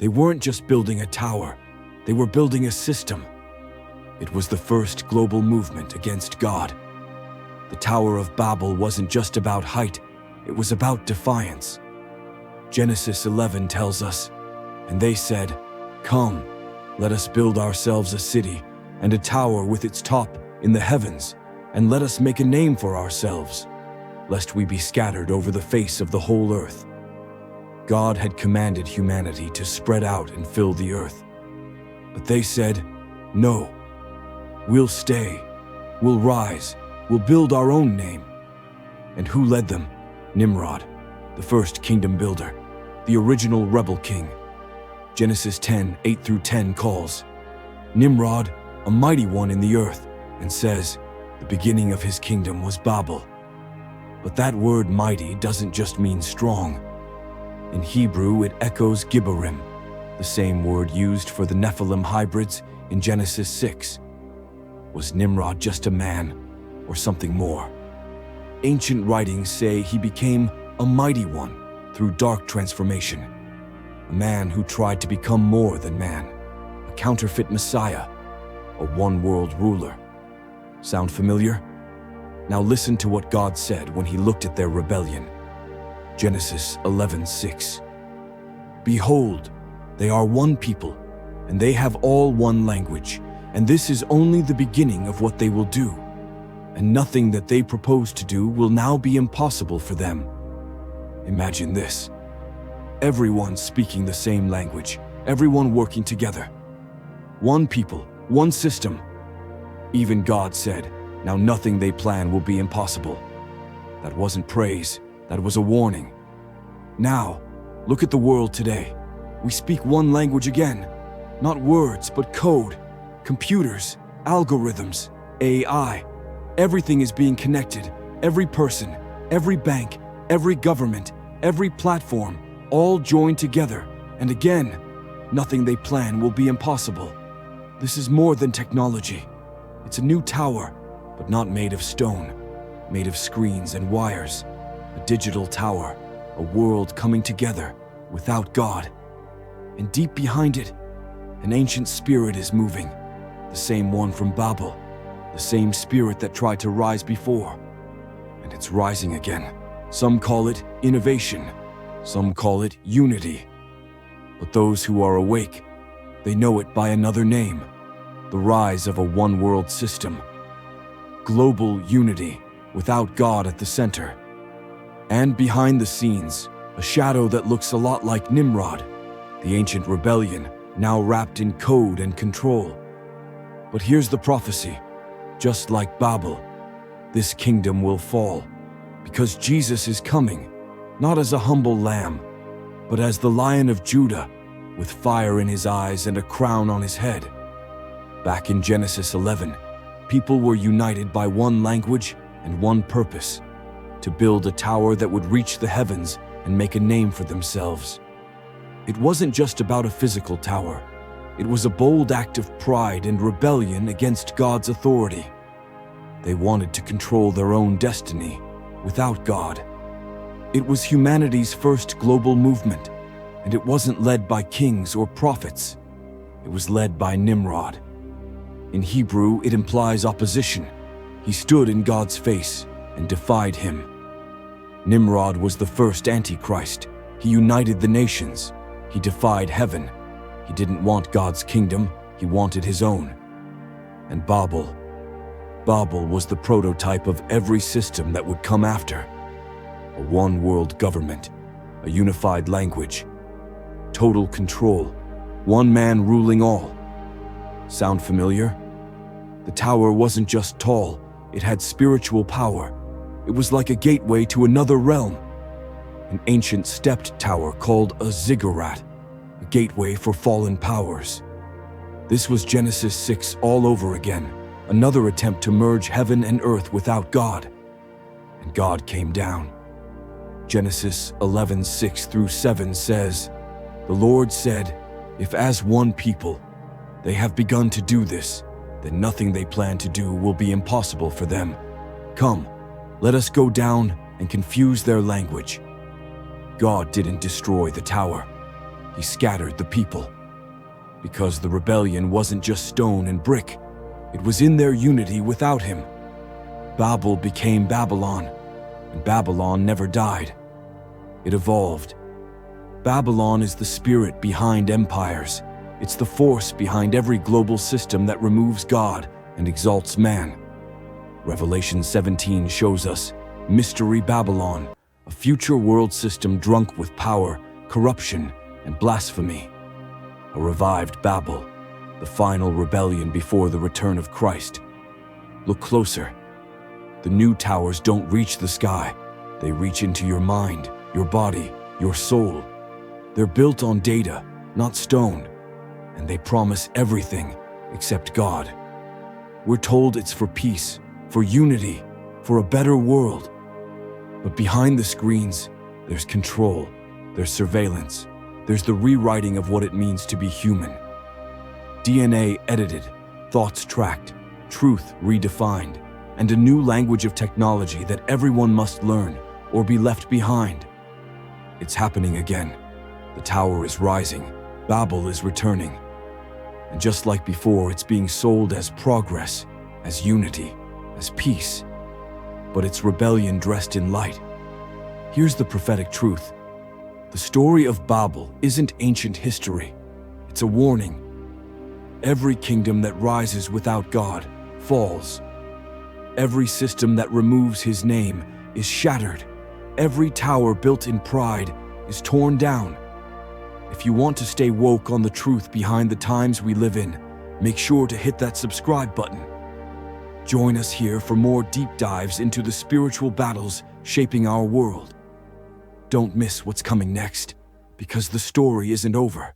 They weren't just building a tower, they were building a system. It was the first global movement against God. The Tower of Babel wasn't just about height, it was about defiance. Genesis 11 tells us, "And they said, 'Come, let us build ourselves a city and a tower with its top in the heavens, and let us make a name for ourselves, lest we be scattered over the face of the whole earth.'" God had commanded humanity to spread out and fill the earth. But they said, "No, we'll stay, we'll rise, we'll build our own name." And who led them? Nimrod, the first kingdom builder, the original rebel king. Genesis 10:8-10 calls Nimrod a mighty one in the earth and says the beginning of his kingdom was Babel. But that word mighty doesn't just mean strong. In Hebrew, it echoes Gibborim, the same word used for the Nephilim hybrids in Genesis 6. Was Nimrod just a man or something more? Ancient writings say he became a mighty one through dark transformation, a man who tried to become more than man, a counterfeit Messiah, a one-world ruler. Sound familiar? Now listen to what God said when he looked at their rebellion. Genesis 11:6. "Behold, they are one people, and they have all one language, and this is only the beginning of what they will do. And nothing that they propose to do will now be impossible for them." Imagine this. Everyone speaking the same language, everyone working together. One people, one system. Even God said, now nothing they plan will be impossible. That wasn't praise, that was a warning. Now, look at the world today. We speak one language again. Not words, but code, computers, algorithms, AI. Everything is being connected. Every person, every bank, every government, every platform, all joined together. And again, nothing they plan will be impossible. This is more than technology. It's a new tower, but not made of stone, made of screens and wires. A digital tower, a world coming together without God. And deep behind it, an ancient spirit is moving, the same one from Babel, the same spirit that tried to rise before. And it's rising again. Some call it innovation, some call it unity. But those who are awake, they know it by another name, the rise of a one-world system. Global unity, without God at the center. And behind the scenes, a shadow that looks a lot like Nimrod, the ancient rebellion, now wrapped in code and control. But here's the prophecy. Just like Babel, this kingdom will fall, because Jesus is coming, not as a humble lamb, but as the Lion of Judah, with fire in his eyes and a crown on his head. Back in Genesis 11, people were united by one language and one purpose, to build a tower that would reach the heavens and make a name for themselves. It wasn't just about a physical tower. It was a bold act of pride and rebellion against God's authority. They wanted to control their own destiny without God. It was humanity's first global movement, and it wasn't led by kings or prophets. It was led by Nimrod. In Hebrew, it implies opposition. He stood in God's face and defied him. Nimrod was the first Antichrist. He united the nations. He defied heaven. He didn't want God's kingdom, he wanted his own. And Babel was the prototype of every system that would come after. A one-world government, a unified language, total control, one man ruling all. Sound familiar? The tower wasn't just tall, it had spiritual power. It was like a gateway to another realm. An ancient stepped tower called a ziggurat, a gateway for fallen powers. This was Genesis 6 all over again, another attempt to merge heaven and earth without God. And God came down. Genesis 11:6-7 says, "The Lord said, if as one people they have begun to do this, then nothing they plan to do will be impossible for them. Come, let us go down and confuse their language." God didn't destroy the tower. he scattered the people. Because the rebellion wasn't just stone and brick, it was in their unity without him. Babel became Babylon, and Babylon never died. It evolved. Babylon is the spirit behind empires. It's the force behind every global system that removes God and exalts man. Revelation 17 shows us Mystery Babylon, a future world system drunk with power, corruption, and blasphemy. A revived Babel, the final rebellion before the return of Christ. Look closer. The new towers don't reach the sky. They reach into your mind, your body, your soul. They're built on data, not stone, and they promise everything except God. We're told it's for peace, for unity, for a better world. But behind the screens, there's control, there's surveillance, there's the rewriting of what it means to be human. DNA edited, thoughts tracked, truth redefined, and a new language of technology that everyone must learn or be left behind. It's happening again. The tower is rising, Babel is returning. And just like before, it's being sold as progress, as unity, as peace. But it's rebellion dressed in light. Here's the prophetic truth. The story of Babel isn't ancient history. It's a warning. Every kingdom that rises without God falls. Every system that removes his name is shattered. Every tower built in pride is torn down. If you want to stay woke on the truth behind the times we live in, make sure to hit that subscribe button. Join us here for more deep dives into the spiritual battles shaping our world. Don't miss what's coming next, because the story isn't over.